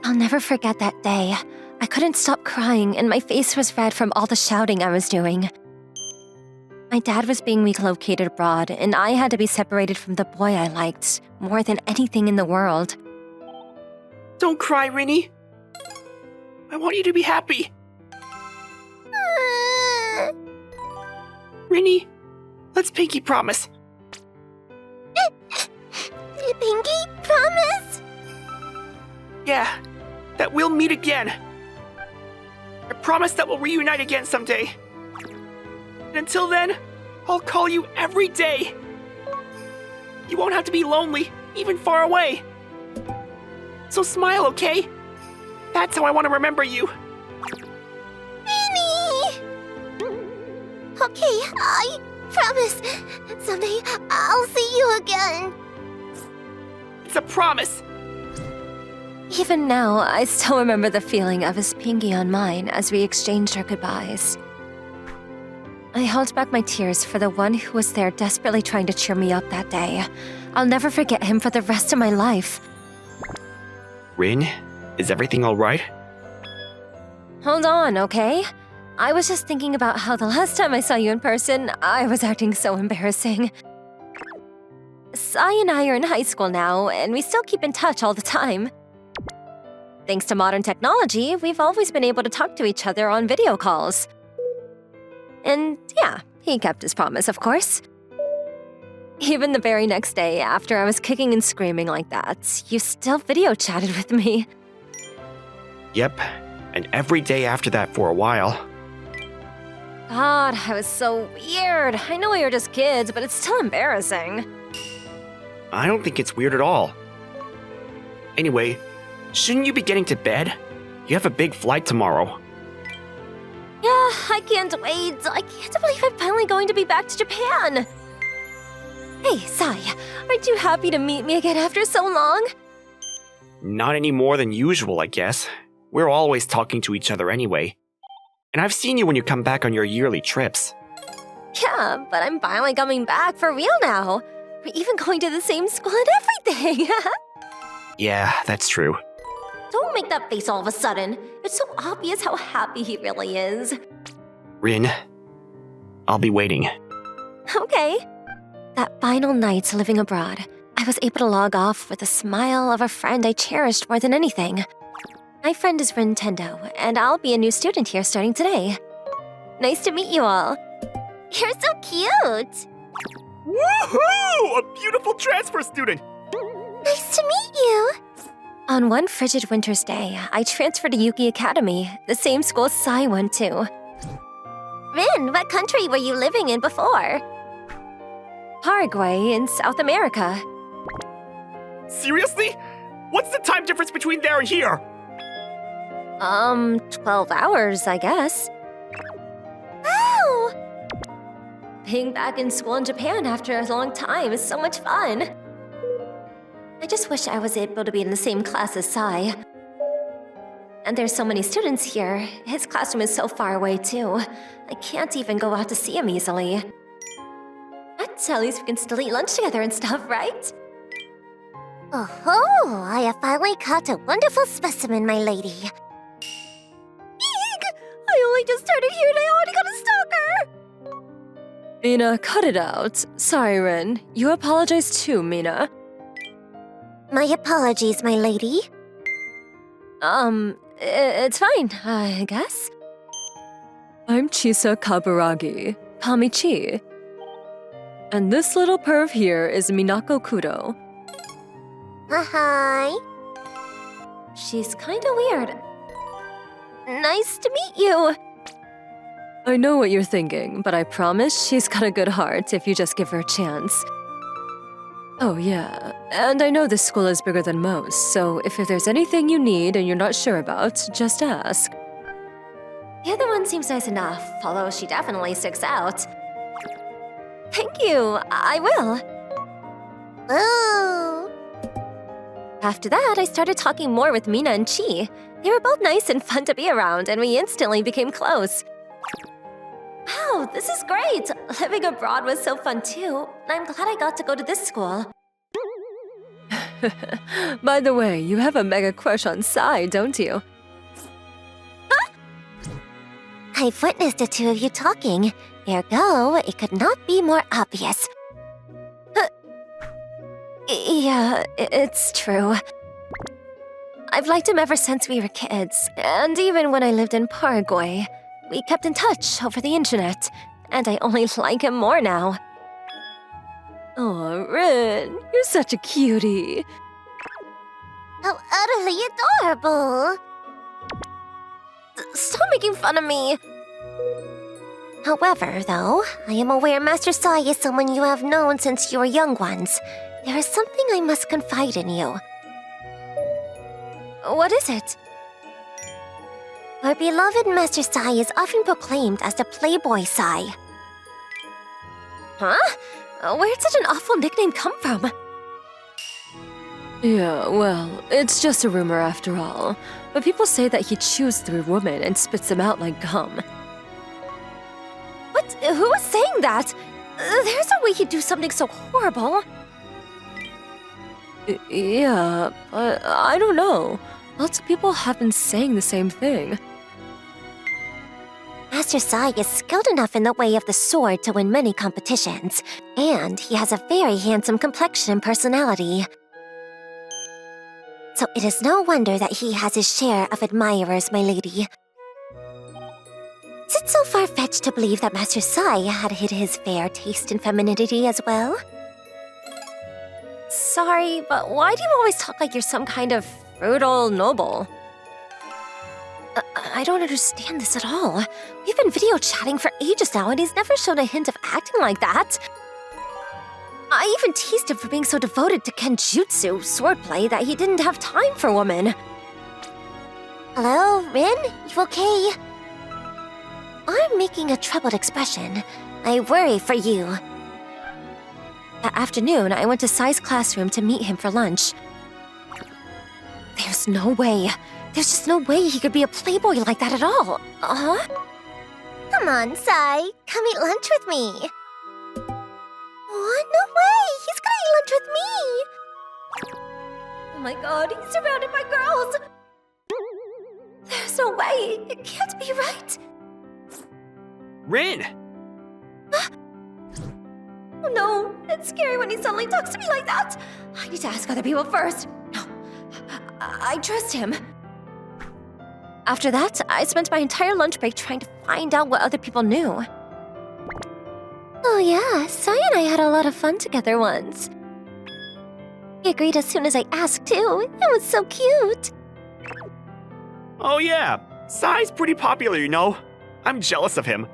I'll never forget that day. I couldn't stop crying and my face was red from all the shouting I was doing. My dad was being relocated abroad and I had to be separated from the boy I liked more than anything in the world. Don't cry, Rinny. I want you to be happy. Rinny, let's pinky promise. Pinky promise? Yeah, that we'll meet again. I promise that we'll reunite again someday. And until then, I'll call you every day. You won't have to be lonely, even far away. So smile, okay? That's how I want to remember you. Minnie! Okay, I promise. Someday I'll see you again. It's a promise. Even now, I still remember the feeling of his pinky on mine as we exchanged our goodbyes. I held back my tears for the one who was there desperately trying to cheer me up that day. I'll never forget him for the rest of my life. Rin, is everything alright? Hold on, okay? I was just thinking about how the last time I saw you in person, I was acting so embarrassing. Sai and I are in high school now, and we still keep in touch all the time. Thanks to modern technology, we've always been able to talk to each other on video calls. And yeah, he kept his promise, of course. Even the very next day, after I was kicking and screaming like that, you still video chatted with me. Yep, and every day after that for a while. God, I was so weird. I know we were just kids, but it's still embarrassing. I don't think it's weird at all. Anyway, shouldn't you be getting to bed? You have a big flight tomorrow. Yeah, I can't wait. I can't believe I'm finally going to be back to Japan. Hey, Sai, aren't you happy to meet me again after so long? Not any more than usual, I guess. We're always talking to each other anyway. And I've seen you when you come back on your yearly trips. Yeah, but I'm finally coming back for real now. We're even going to the same school and everything. Yeah, that's true. Don't make that face all of a sudden. It's so obvious how happy he really is. Rin, I'll be waiting. Okay. That final night living abroad, I was able to log off with a smile of a friend I cherished more than anything. My friend is Nintendo, and I'll be a new student here starting today. Nice to meet you all. You're so cute! Woohoo! A beautiful transfer student! Nice to meet you! On one frigid winter's day, I transferred to Yuki Academy, the same school Sai went to. Rin, what country were you living in before? Paraguay in South America. Seriously? What's the time difference between there and here? 12 hours, I guess. Wow! Being back in school in Japan after a long time is so much fun. I just wish I was able to be in the same class as Sai. And there's so many students here. His classroom is so far away, too. I can't even go out to see him easily. But at least we can still eat lunch together and stuff, right? Oh-ho! I have finally caught a wonderful specimen, my lady. Eek! I only just started here and I already got a stalker! Mina, cut it out. Sorry, Rin. You apologize too, Mina. My apologies, my lady. It's fine, I guess. I'm Chisa Kaburagi. Call me Chi. And this little perv here is Minako Kudo. Hi. She's kinda weird. Nice to meet you. I know what you're thinking, but I promise she's got a good heart if you just give her a chance. Oh yeah, and I know this school is bigger than most, so if there's anything you need and you're not sure about, just ask. The other one seems nice enough, although she definitely sticks out. Thank you, I will. Ooh. After that, I started talking more with Mina and Chi. They were both nice and fun to be around, and we instantly became close. Wow, this is great! Living abroad was so fun too. I'm glad I got to go to this school. By the way, you have a mega crush on Sai, don't you? I've witnessed the two of you talking. Ergo, it could not be more obvious. Yeah, it's true. I've liked him ever since we were kids, and even when I lived in Paraguay. We kept in touch over the internet, and I only like him more now. Oh, Rin, you're such a cutie. How utterly adorable! Stop making fun of me! However, though, I am aware Master Sai is someone you have known since you were young ones. There is something I must confide in you. What is it? Our beloved Master Sai is often proclaimed as the playboy Sai. Huh? Where'd such an awful nickname come from? Yeah, well, it's just a rumor after all. But people say that he chews through women and spits them out like gum. What? Who is saying that? There's no way he'd do something so horrible. Yeah, I don't know. Lots of people have been saying the same thing. Master Sai is skilled enough in the way of the sword to win many competitions, and he has a very handsome complexion and personality. So it is no wonder that he has his share of admirers, my lady. Is it so far-fetched to believe that Master Sai had hid his fair taste in femininity as well? Sorry, but why do you always talk like you're some kind of feudal noble? I don't understand this at all. We've been video chatting for ages now, and he's never shown a hint of acting like that. I even teased him for being so devoted to kenjutsu, swordplay, that he didn't have time for women. Hello, Rin? You okay? I'm making a troubled expression. I worry for you. That afternoon, I went to Sai's classroom to meet him for lunch. There's no way. There's just no way he could be a playboy like that at all. Come on, Sai. Come eat lunch with me. Oh, no way! He's gonna eat lunch with me! Oh my god, he's surrounded by girls! There's no way! It can't be right! Rin! Oh no, it's scary when he suddenly talks to me like that! I need to ask other people first. No, I trust him. After that, I spent my entire lunch break trying to find out what other people knew. Oh yeah, Sai and I had a lot of fun together once. He agreed as soon as I asked too. It was so cute. Oh yeah, Sai's pretty popular, you know. I'm jealous of him.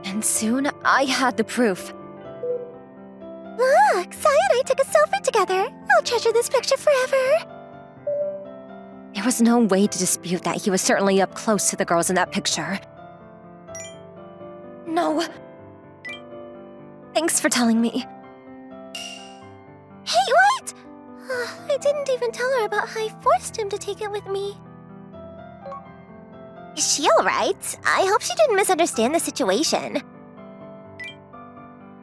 And soon, I had the proof. Look, Sai and I took a selfie together. I'll treasure this picture forever. There was no way to dispute that he was certainly up close to the girls in that picture. No. Thanks for telling me. Hey, wait! I didn't even tell her about how I forced him to take it with me. Is she alright? I hope she didn't misunderstand the situation.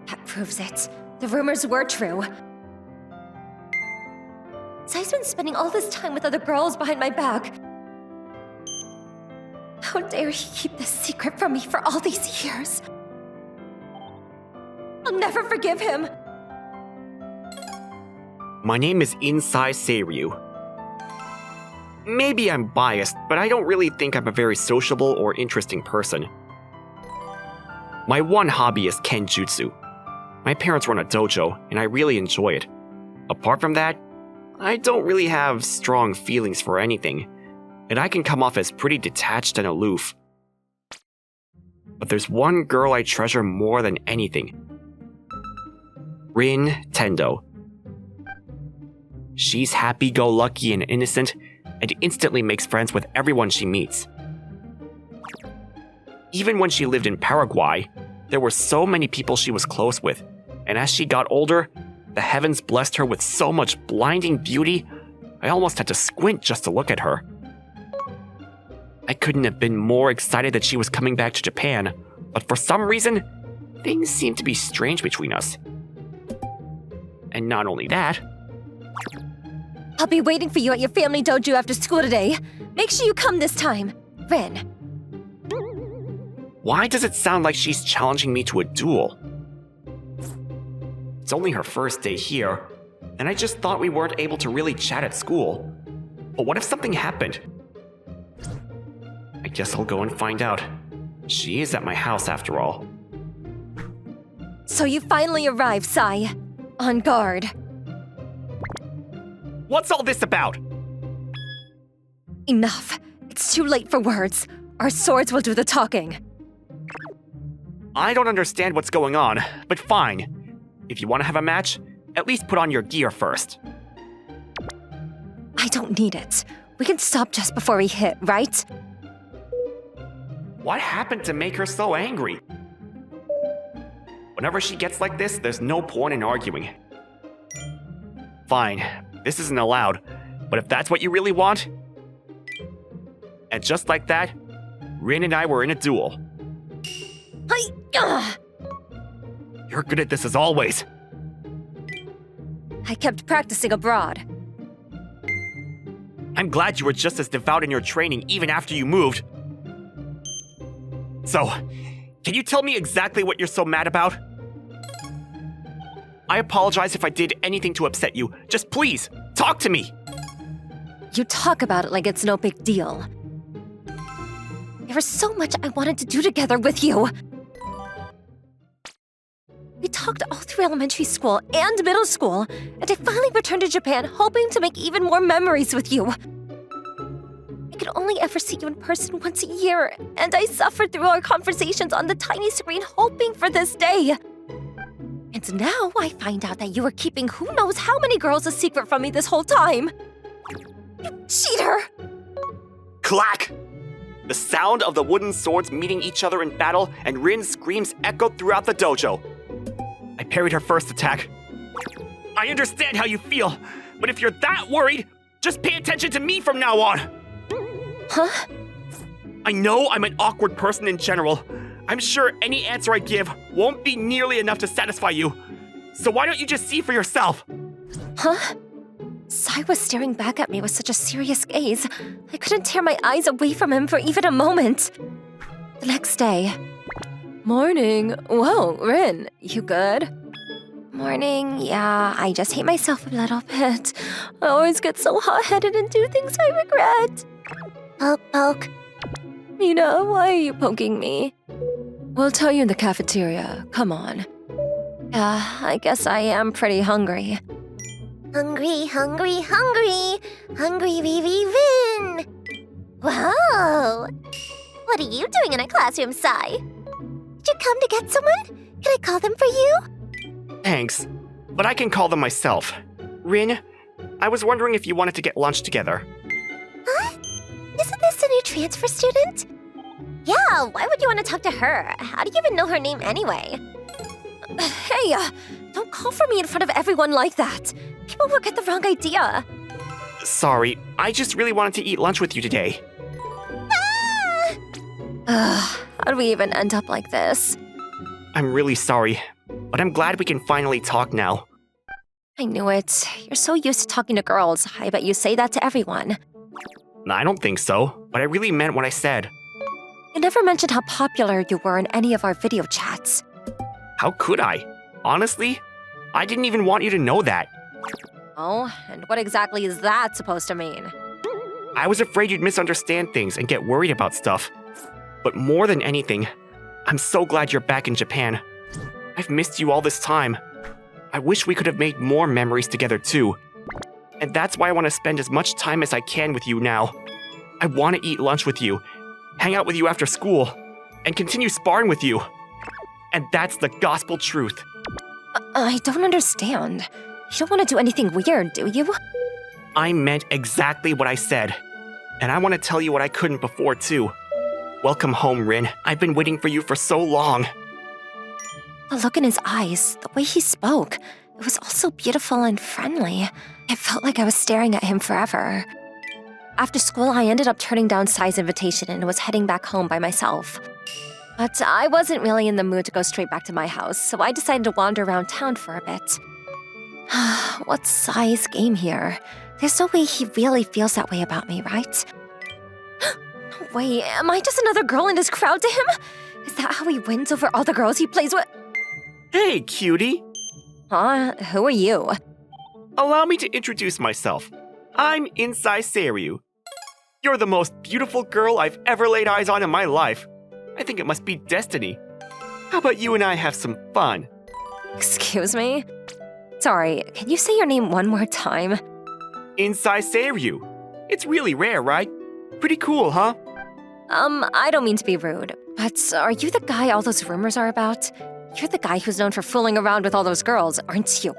That proves it. The rumors were true. Sai's been spending all this time with other girls behind my back. How dare he keep this secret from me for all these years? I'll never forgive him. My name is Insai Seiryu. Maybe I'm biased, but I don't really think I'm a very sociable or interesting person. My one hobby is kenjutsu. My parents run a dojo, and I really enjoy it. Apart from that, I don't really have strong feelings for anything, and I can come off as pretty detached and aloof. But there's one girl I treasure more than anything. Rin Tendo. She's happy-go-lucky and innocent, and instantly makes friends with everyone she meets. Even when she lived in Paraguay, there were so many people she was close with, and as she got older, the heavens blessed her with so much blinding beauty, I almost had to squint just to look at her. I couldn't have been more excited that she was coming back to Japan, but for some reason, things seemed to be strange between us. And not only that, I'll be waiting for you at your family dojo after school today. Make sure you come this time. Rin. Why does it sound like she's challenging me to a duel? It's only her first day here, and I just thought we weren't able to really chat at school. But what if something happened? I guess I'll go and find out. She is at my house after all. So you finally arrived, Sai. On guard. What's all this about? Enough. It's too late for words. Our swords will do the talking. I don't understand what's going on, but fine. If you want to have a match, at least put on your gear first. I don't need it. We can stop just before we hit, right? What happened to make her so angry? Whenever she gets like this, there's no point in arguing. Fine, this isn't allowed, but if that's what you really want... And just like that, Rin and I were in a duel. You're good at this as always. I kept practicing abroad. I'm glad you were just as devout in your training even after you moved. So, can you tell me exactly what you're so mad about? I apologize if I did anything to upset you. Just please, talk to me! You talk about it like it's no big deal. There was so much I wanted to do together with you. We talked all through elementary school and middle school, and I finally returned to Japan hoping to make even more memories with you. I could only ever see you in person once a year, and I suffered through our conversations on the tiny screen hoping for this day. And now I find out that you were keeping who knows how many girls a secret from me this whole time. You cheater! Clack! The sound of the wooden swords meeting each other in battle and Rin's screams echoed throughout the dojo. I parried her first attack. I understand how you feel, but if you're that worried, just pay attention to me from now on! Huh? I know I'm an awkward person in general. I'm sure any answer I give won't be nearly enough to satisfy you. So why don't you just see for yourself? Huh? Sai was staring back at me with such a serious gaze. I couldn't tear my eyes away from him for even a moment. The next day... Morning. Whoa, Rin, you good? Morning, yeah, I just hate myself a little bit. I always get so hot-headed and do things I regret. Poke, poke. Mina, why are you poking me? We'll tell you in the cafeteria. Come on. Yeah, I guess I am pretty hungry. Hungry, hungry, hungry. Hungry, Rin. Whoa! What are you doing in a classroom, Sai? Did you come to get someone? Can I call them for you? Thanks, but I can call them myself. Rin, I was wondering if you wanted to get lunch together. Huh? Isn't this a new transfer student? Yeah, why would you want to talk to her? How do you even know her name anyway? Hey, don't call for me in front of everyone like that. People will get the wrong idea. Sorry, I just really wanted to eat lunch with you today. How do we even end up like this? I'm really sorry, but I'm glad we can finally talk now. I knew it. You're so used to talking to girls. I bet you say that to everyone. I don't think so, but I really meant what I said. You never mentioned how popular you were in any of our video chats. How could I? Honestly, I didn't even want you to know that. Oh, and what exactly is that supposed to mean? I was afraid you'd misunderstand things and get worried about stuff. But more than anything, I'm so glad you're back in Japan. I've missed you all this time. I wish we could have made more memories together too. And that's why I want to spend as much time as I can with you now. I want to eat lunch with you, hang out with you after school, and continue sparring with you. And that's the gospel truth. I don't understand. You don't want to do anything weird, do you? I meant exactly what I said. And I want to tell you what I couldn't before too. Welcome home, Rin. I've been waiting for you for so long. The look in his eyes, the way he spoke, it was all so beautiful and friendly. It felt like I was staring at him forever. After school, I ended up turning down Sai's invitation and was heading back home by myself. But I wasn't really in the mood to go straight back to my house, so I decided to wander around town for a bit. What's Sai's game here? There's no way he really feels that way about me, right? No way, am I just another girl in his crowd to him? Is that how he wins over all the girls he plays with? Hey, cutie. Who are you? Allow me to introduce myself. I'm Insai Seiryu. You're the most beautiful girl I've ever laid eyes on in my life. I think it must be destiny. How about you and I have some fun? Excuse me? Sorry, can you say your name one more time? Insai Seiryu. It's really rare, right? Pretty cool, huh? I don't mean to be rude, but are you the guy all those rumors are about? You're the guy who's known for fooling around with all those girls, aren't you?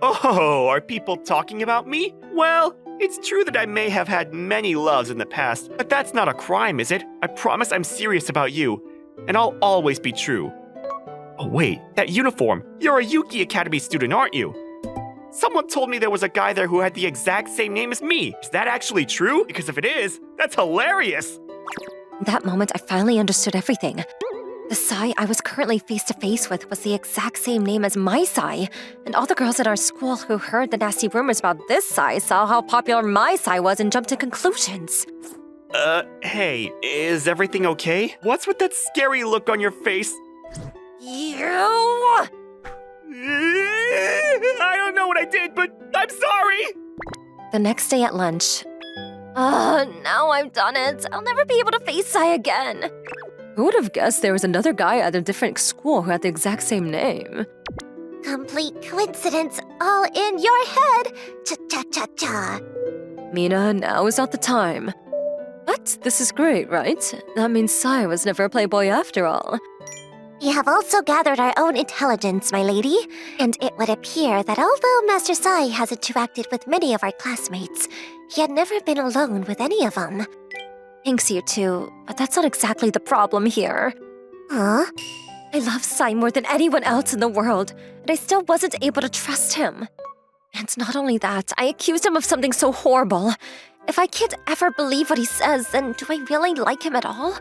Oh, are people talking about me? Well, it's true that I may have had many loves in the past, but that's not a crime, is it? I promise I'm serious about you, and I'll always be true. Oh wait, that uniform. You're a Yuki Academy student, aren't you? Someone told me there was a guy there who had the exact same name as me. Is that actually true? Because if it is, that's hilarious! In that moment, I finally understood everything. The Sai I was currently face-to-face with was the exact same name as my Sai, and all the girls at our school who heard the nasty rumors about this Sai saw how popular my Sai was and jumped to conclusions. Hey, is everything okay? What's with that scary look on your face? You! I don't know what I did, but I'm sorry! The next day at lunch. Now I've done it. I'll never be able to face Sai again. Who would have guessed there was another guy at a different school who had the exact same name? Complete coincidence, all in your head. Cha-cha-cha-cha. Mina, now is not the time. But this is great, right? That means Sai was never a playboy after all. We have also gathered our own intelligence, my lady, and it would appear that although Master Sai has interacted with many of our classmates, he had never been alone with any of them. Thanks, you two, but that's not exactly the problem here. Huh? I love Sai more than anyone else in the world, and I still wasn't able to trust him. And not only that, I accused him of something so horrible. If I can't ever believe what he says, then do I really like him at all?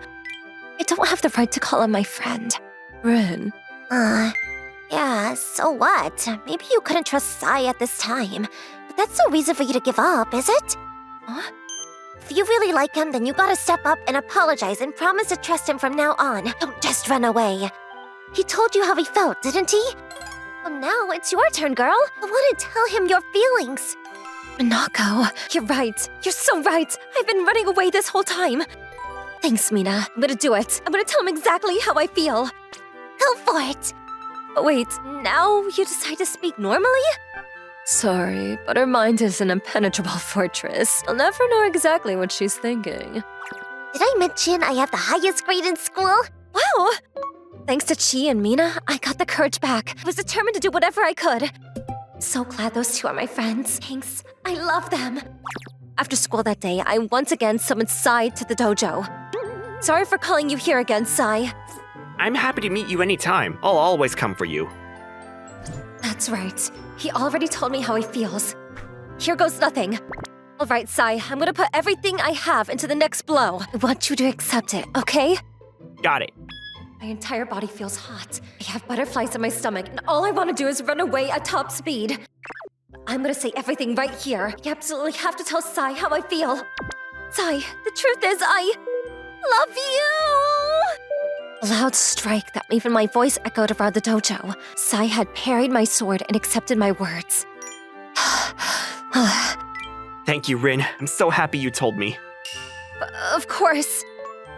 I don't have the right to call him my friend. Rin. Yeah, so what? Maybe you couldn't trust Sai at this time, but that's no reason for you to give up, is it? Huh? If you really like him, then you gotta step up and apologize and promise to trust him from now on. Don't just run away. He told you how he felt, didn't he? Well, now it's your turn, girl. I want to tell him your feelings. Minako, you're right. You're so right. I've been running away this whole time. Thanks, Mina. I'm gonna do it. I'm gonna tell him exactly how I feel. Go for it. But wait, now you decide to speak normally? Sorry, but her mind is an impenetrable fortress. I'll never know exactly what she's thinking. Did I mention I have the highest grade in school? Wow! Thanks to Chi and Mina, I got the courage back. I was determined to do whatever I could. So glad those two are my friends. Thanks. I love them. After school that day, I once again summoned Sai to the dojo. Sorry for calling you here again, Sai. I'm happy to meet you anytime. I'll always come for you. That's right. He already told me how he feels. Here goes nothing. All right, Sai, I'm gonna put everything I have into the next blow. I want you to accept it, okay? Got it. My entire body feels hot. I have butterflies in my stomach, and all I want to do is run away at top speed. I'm gonna say everything right here. I absolutely have to tell Sai how I feel. Sai, the truth is I love you! A loud strike that even my voice echoed around the dojo. Sai had parried my sword and accepted my words. Thank you, Rin. I'm so happy you told me. Of course.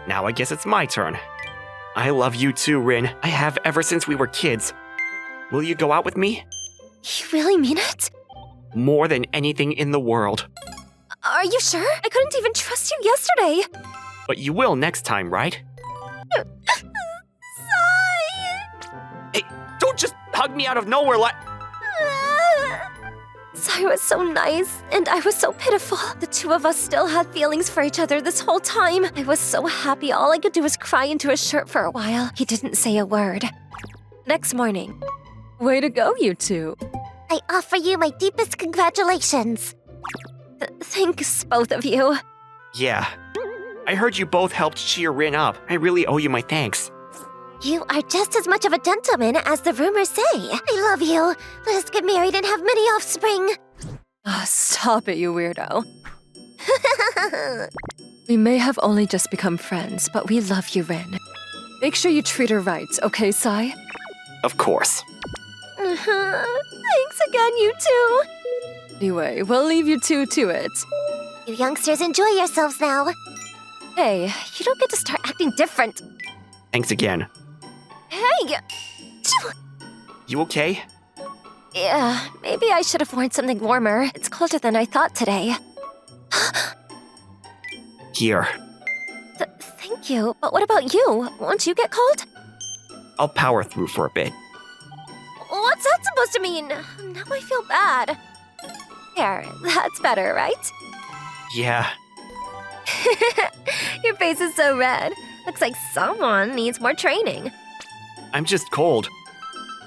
Now I guess it's my turn. I love you too, Rin. I have ever since we were kids. Will you go out with me? You really mean it? More than anything in the world. Are you sure? I couldn't even trust you yesterday. But you will next time, right? Sai! Hey, don't just hug me out of nowhere like... Sai was so nice, and I was so pitiful. The two of us still had feelings for each other this whole time. I was so happy all I could do was cry into his shirt for a while. He didn't say a word. Next morning. Way to go, you two. I offer you my deepest congratulations. Thanks, both of you. Yeah. I heard you both helped cheer Rin up. I really owe you my thanks. You are just as much of a gentleman as the rumors say. I love you. Let us get married and have many offspring. Stop it, you weirdo. We may have only just become friends, but we love you, Rin. Make sure you treat her right, okay, Sai? Of course. Thanks again, you two. Anyway, we'll leave you two to it. You youngsters enjoy yourselves now. Hey, you don't get to start acting different. Thanks again. Hey! You okay? Yeah, maybe I should have worn something warmer. It's colder than I thought today. Here. Thank you, but what about you? Won't you get cold? I'll power through for a bit. What's that supposed to mean? Now I feel bad. There, that's better, right? Yeah. Your face is so red. Looks like someone needs more training. I'm just cold.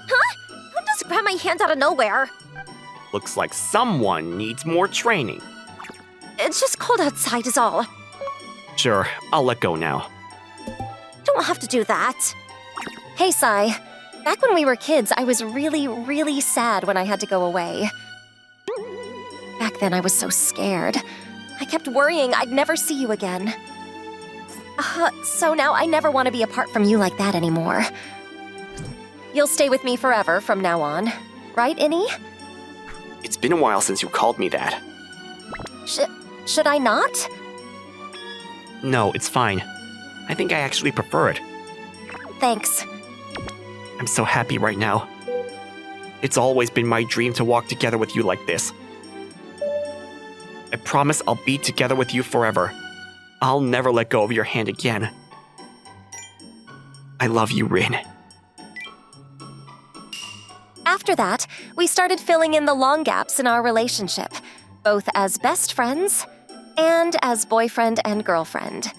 Don't just grab my hand out of nowhere. Looks like someone needs more training. It's just cold outside is all. Sure, I'll let go now. Don't have to do that. Hey, Sai. Back when we were kids, I was really, really sad when I had to go away. Back then, I was so scared. I kept worrying I'd never see you again. So now I never want to be apart from you like that anymore. You'll stay with me forever from now on. Right, Innie? It's been a while since you called me that. Should I not? No, it's fine. I think I actually prefer it. Thanks. I'm so happy right now. It's always been my dream to walk together with you like this. I promise I'll be together with you forever. I'll never let go of your hand again. I love you, Rin. After that, we started filling in the long gaps in our relationship, both as best friends and as boyfriend and girlfriend.